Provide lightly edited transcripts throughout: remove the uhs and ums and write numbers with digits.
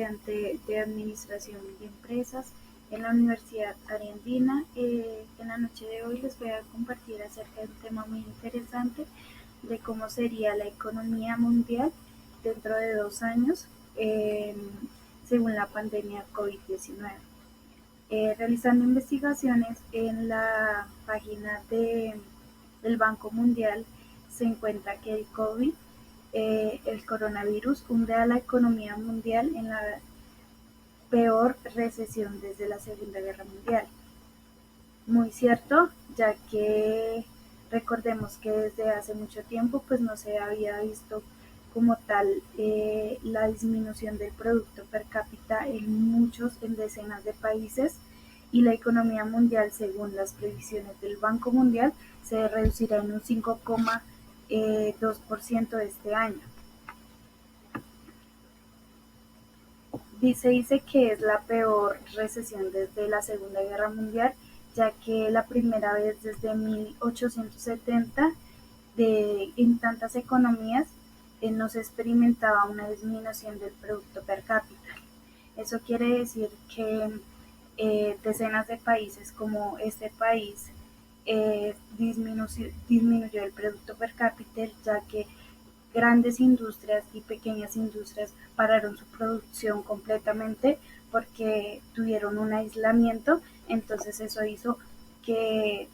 De Administración de Empresas en la Universidad Argentina. En la noche de hoy les voy a compartir acerca de un tema muy interesante de cómo sería la economía mundial dentro de 2 años según la pandemia COVID-19. Realizando investigaciones en la página del Banco Mundial se encuentra que el COVID, el coronavirus, hunde a la economía mundial en la peor recesión desde la Segunda Guerra Mundial. Muy cierto, ya que recordemos que desde hace mucho tiempo pues no se había visto como tal la disminución del producto per cápita en decenas de países, y la economía mundial, según las previsiones del Banco Mundial, se reducirá en un 5,2% este año. Dice que es la peor recesión desde la Segunda Guerra Mundial, ya que la primera vez desde 1870 en tantas economías no se experimentaba una disminución del producto per cápita. Eso quiere decir que decenas de países como este país disminuyó el producto per cápita, ya que grandes industrias y pequeñas industrias pararon su producción completamente porque tuvieron un aislamiento. Entonces eso hizo que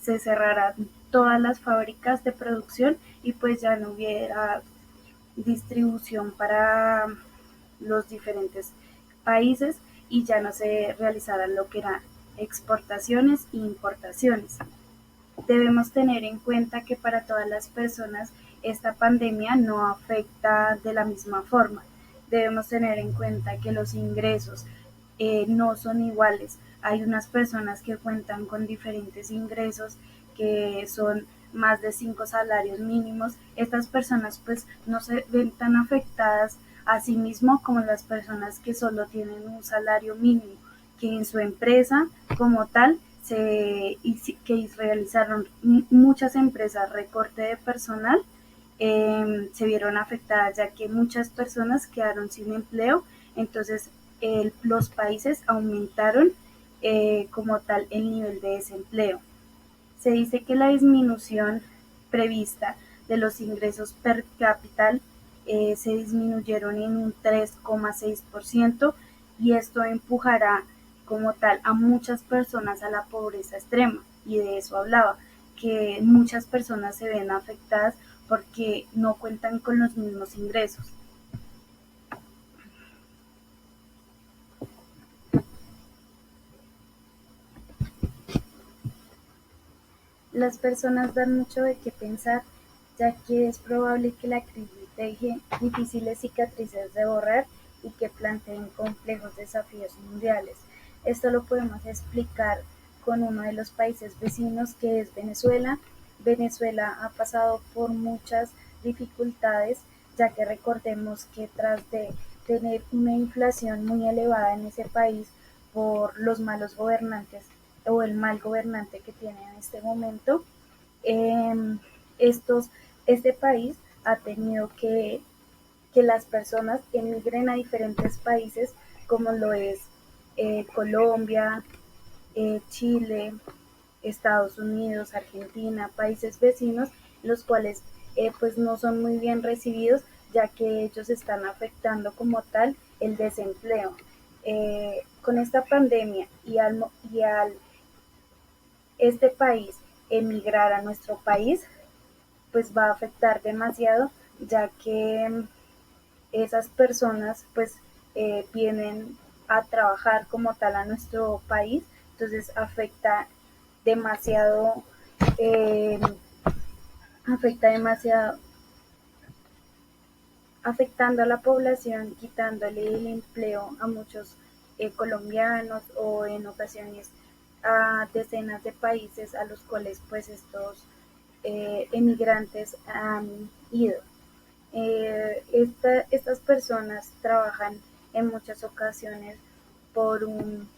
se cerraran todas las fábricas de producción y pues ya no hubiera distribución para los diferentes países y ya no se realizaran lo que eran exportaciones e importaciones. Debemos tener en cuenta que para todas las personas esta pandemia no afecta de la misma forma. Debemos tener en cuenta que los ingresos no son iguales. Hay unas personas que cuentan con diferentes ingresos que son más de 5 salarios mínimos. Estas personas pues no se ven tan afectadas a sí mismo como las personas que solo tienen un salario mínimo, que en su empresa como tal que realizaron muchas empresas recorte de personal. Se vieron afectadas ya que muchas personas quedaron sin empleo. Entonces los países aumentaron como tal el nivel de desempleo. Se dice que la disminución prevista de los ingresos per cápita se disminuyeron en un 3,6%, y esto empujará como tal a muchas personas a la pobreza extrema, y de eso hablaba, que muchas personas se ven afectadas porque no cuentan con los mismos ingresos. Las personas dan mucho de qué pensar, ya que es probable que la crisis deje difíciles cicatrices de borrar y que planteen complejos desafíos mundiales. Esto lo podemos explicar con uno de los países vecinos, que es Venezuela. Venezuela ha pasado por muchas dificultades, ya que recordemos que tras de tener una inflación muy elevada en ese país por los malos gobernantes o el mal gobernante que tiene en este momento, eh, estos, este país ha tenido que las personas emigren a diferentes países como lo es Colombia, Chile, Estados Unidos, Argentina, países vecinos, los cuales pues no son muy bien recibidos, ya que ellos están afectando como tal el desempleo. Con esta pandemia y al este país emigrar a nuestro país, pues va a afectar demasiado, ya que esas personas pues vienen a trabajar como tal a nuestro país. Entonces demasiado, eh, afecta demasiado, afectando a la población, quitándole el empleo a muchos colombianos, o en ocasiones a decenas de países a los cuales pues estos emigrantes han ido. Estas personas trabajan en muchas ocasiones por un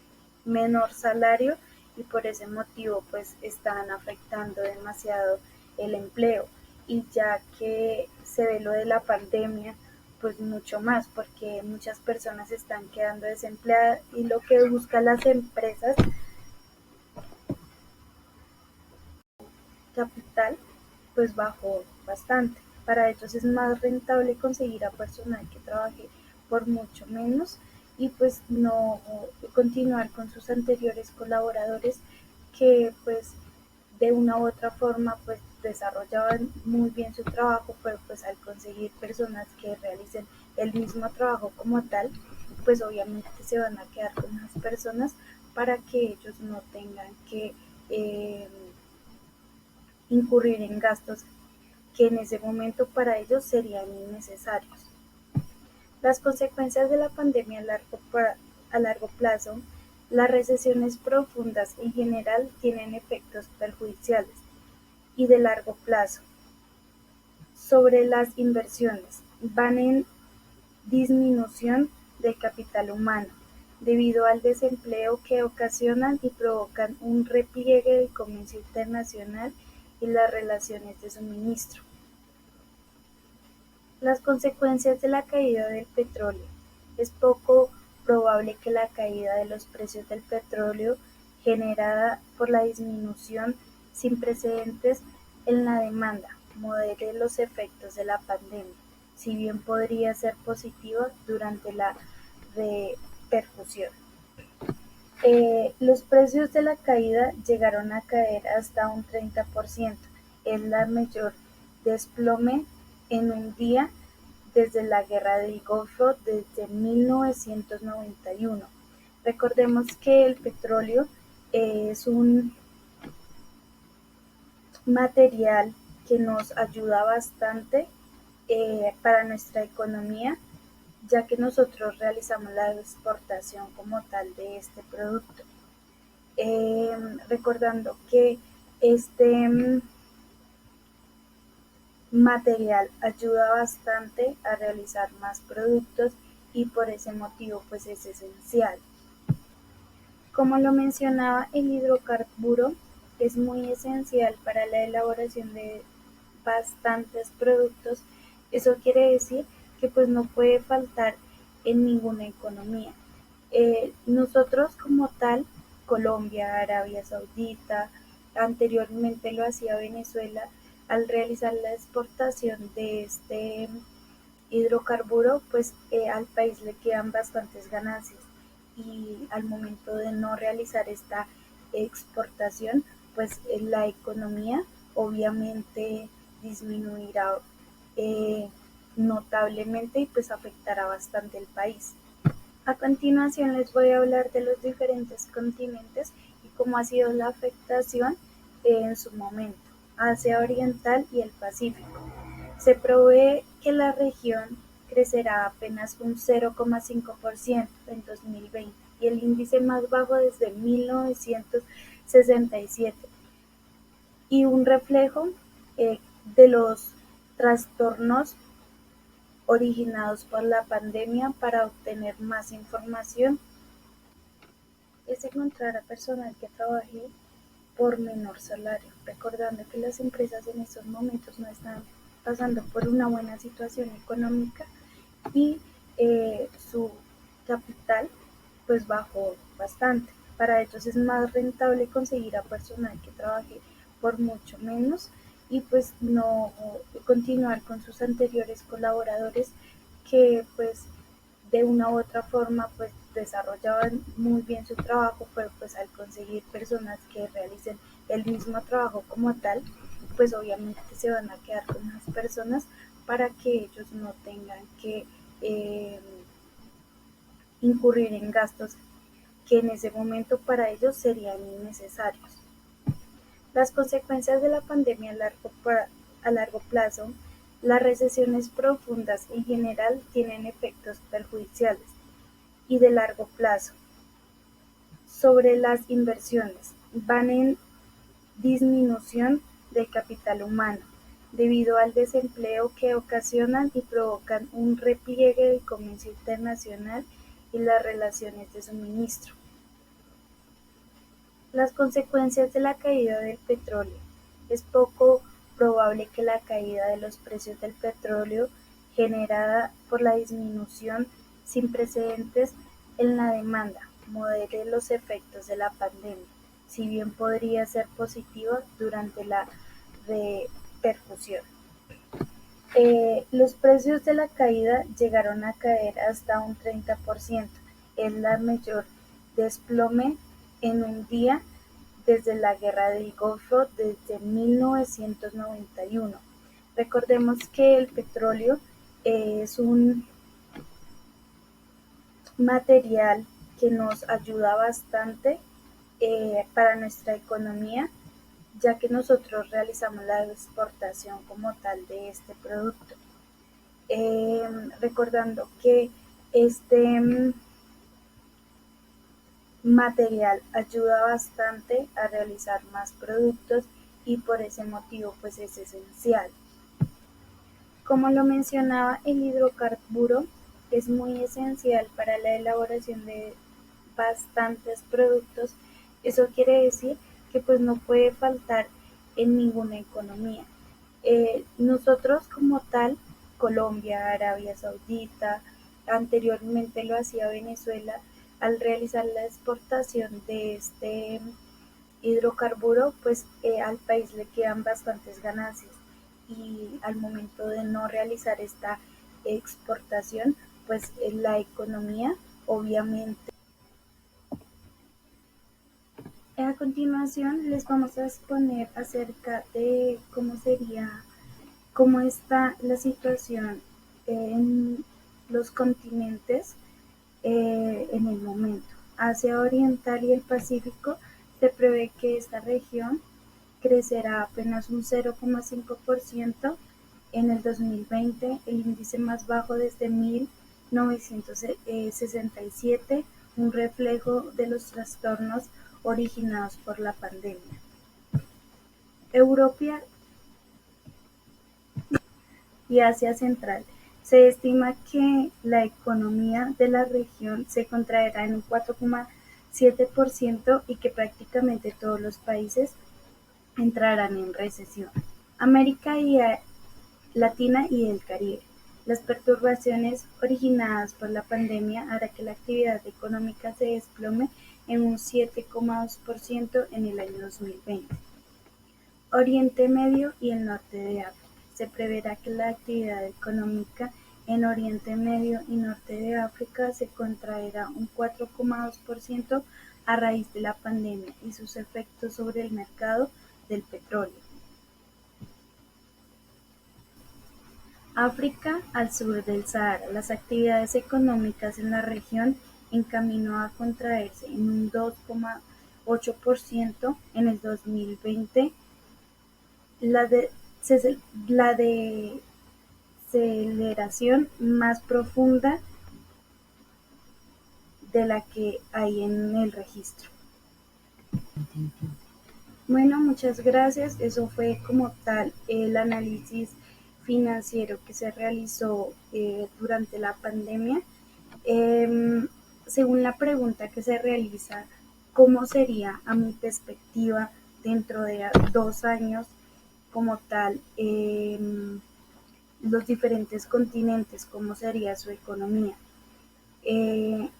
menor salario, y por ese motivo pues están afectando demasiado el empleo. Y ya que se ve lo de la pandemia, pues mucho más, porque muchas personas están quedando desempleadas y lo que buscan las empresas, capital, pues bajó bastante. Para ellos es más rentable conseguir a personal que trabaje por mucho menos y pues no continuar con sus anteriores colaboradores que pues de una u otra forma pues desarrollaban muy bien su trabajo, pero pues al conseguir personas que realicen el mismo trabajo como tal, pues obviamente se van a quedar con más personas para que ellos no tengan que eh, incurrir en gastos que en ese momento para ellos serían innecesarios. Las consecuencias de la pandemia a largo plazo, las recesiones profundas en general tienen efectos perjudiciales y de largo plazo sobre las inversiones. Van en disminución del capital humano, debido al desempleo que ocasionan y provocan un repliegue del comercio internacional y las relaciones de suministro. Las consecuencias de la caída del petróleo. Es poco probable que la caída de los precios del petróleo, generada por la disminución sin precedentes en la demanda, modere los efectos de la pandemia, si bien podría ser positiva durante la repercusión. Los precios de la caída llegaron a caer hasta un 30%, es la mayor desplome en un día desde la Guerra del Golfo desde 1991. Recordemos que el petróleo es un material que nos ayuda bastante para nuestra economía, ya que nosotros realizamos la exportación como tal de este producto. Recordando que este material ayuda bastante a realizar más productos y por ese motivo pues es esencial. Como lo mencionaba, el hidrocarburo es muy esencial para la elaboración de bastantes productos. Eso quiere decir que pues no puede faltar en ninguna economía. Nosotros como tal, Colombia, Arabia Saudita, anteriormente lo hacía Venezuela, al realizar la exportación de este hidrocarburo, pues al país le quedan bastantes ganancias y al momento de no realizar esta exportación, pues la economía obviamente disminuirá eh, notablemente y pues afectará bastante el país. A continuación les voy a hablar de los diferentes continentes y cómo ha sido la afectación en su momento, Asia Oriental y el Pacífico. Se prevé que la región crecerá apenas un 0,5% en 2020 y el índice más bajo desde 1967 y un reflejo de los trastornos originados por la pandemia. Para obtener más información es encontrar a personal que trabaje por menor salario, recordando que las empresas en estos momentos no están pasando por una buena situación económica y su capital pues bajó bastante. Para ellos es más rentable conseguir a personal que trabaje por mucho menos y pues no continuar con sus anteriores colaboradores que pues de una u otra forma pues desarrollaban muy bien su trabajo, pero pues al conseguir personas que realicen el mismo trabajo como tal, pues obviamente se van a quedar con más personas para que ellos no tengan que eh, incurrir en gastos que en ese momento para ellos serían innecesarios. Las consecuencias de la pandemia a largo plazo, las recesiones profundas en general tienen efectos perjudiciales y de largo plazo sobre las inversiones. Van en disminución del capital humano, debido al desempleo que ocasionan y provocan un repliegue del comercio internacional y las relaciones de suministro. Las consecuencias de la caída del petróleo. Es poco probable que la caída de los precios del petróleo, generada por la disminución sin precedentes en la demanda, modere los efectos de la pandemia, si bien podría ser positiva durante la repercusión. Los precios de la caída llegaron a caer hasta un 30%, es la mayor desplome en un día desde la Guerra del Golfo desde 1991. Recordemos que el petróleo es un material que nos ayuda bastante para nuestra economía, ya que nosotros realizamos la exportación como tal de este producto. Recordando que este material ayuda bastante a realizar más productos y por ese motivo pues es esencial. Como lo mencionaba, el hidrocarburo es muy esencial para la elaboración de bastantes productos. Eso quiere decir que pues no puede faltar en ninguna economía. Nosotros como tal, Colombia, Arabia Saudita, anteriormente lo hacía Venezuela, al realizar la exportación de este hidrocarburo, pues al país le quedan bastantes ganancias y al momento de no realizar esta exportación, pues la economía obviamente. A continuación les vamos a exponer acerca de cómo está la situación en los continentes en el momento. Asia Oriental y el Pacífico se prevé que esta región crecerá apenas un 0,5% en el 2020, el índice más bajo desde 1967, un reflejo de los trastornos originados por la pandemia. Europa y Asia Central. Se estima que la economía de la región se contraerá en un 4,7% y que prácticamente todos los países entrarán en recesión. América Latina y el Caribe. Las perturbaciones originadas por la pandemia harán que la actividad económica se desplome en un 7,2% en el año 2020. Oriente Medio y el norte de África. Se preverá que la actividad económica en Oriente Medio y norte de África se contraerá un 4,2% a raíz de la pandemia y sus efectos sobre el mercado del petróleo. África al sur del Sahara. Las actividades económicas en la región en camino a contraerse en un 2,8% en el 2020. La deceleración más profunda de la que hay en el registro. Bueno, muchas gracias. Eso fue como tal el análisis financiero que se realizó durante la pandemia. Según la pregunta que se realiza, ¿cómo sería a mi perspectiva dentro de 2 años como tal los diferentes continentes, cómo sería su economía?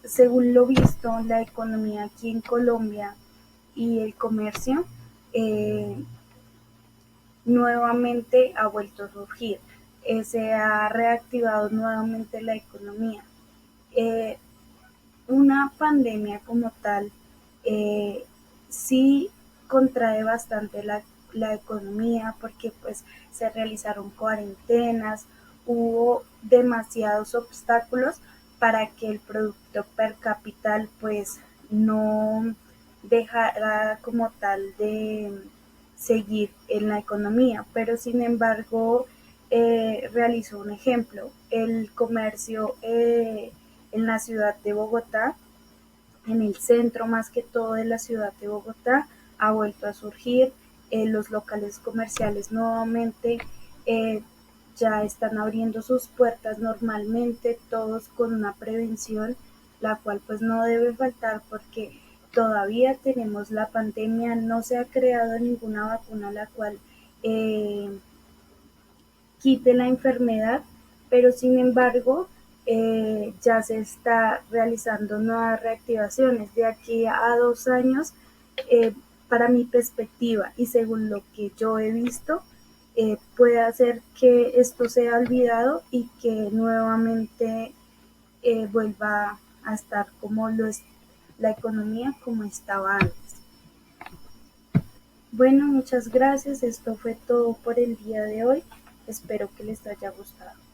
Según lo visto, la economía aquí en Colombia y el comercio nuevamente ha vuelto a surgir, se ha reactivado nuevamente la economía. Eh, una pandemia como tal sí contrae bastante la economía porque pues se realizaron cuarentenas, hubo demasiados obstáculos para que el producto per cápita pues no dejara como tal de seguir en la economía, pero sin embargo realizó un ejemplo, el comercio en la ciudad de Bogotá, en el centro más que todo de la ciudad de Bogotá, ha vuelto a surgir, los locales comerciales nuevamente ya están abriendo sus puertas normalmente, todos con una prevención, la cual pues no debe faltar porque todavía tenemos la pandemia, no se ha creado ninguna vacuna la cual quite la enfermedad, pero sin embargo ya se está realizando nuevas reactivaciones. De aquí a 2 años, eh, para mi perspectiva y según lo que yo he visto, puede hacer que esto sea olvidado y que nuevamente vuelva a estar como lo es la economía como estaba antes. Bueno, muchas gracias. Esto fue todo por el día de hoy. Espero que les haya gustado.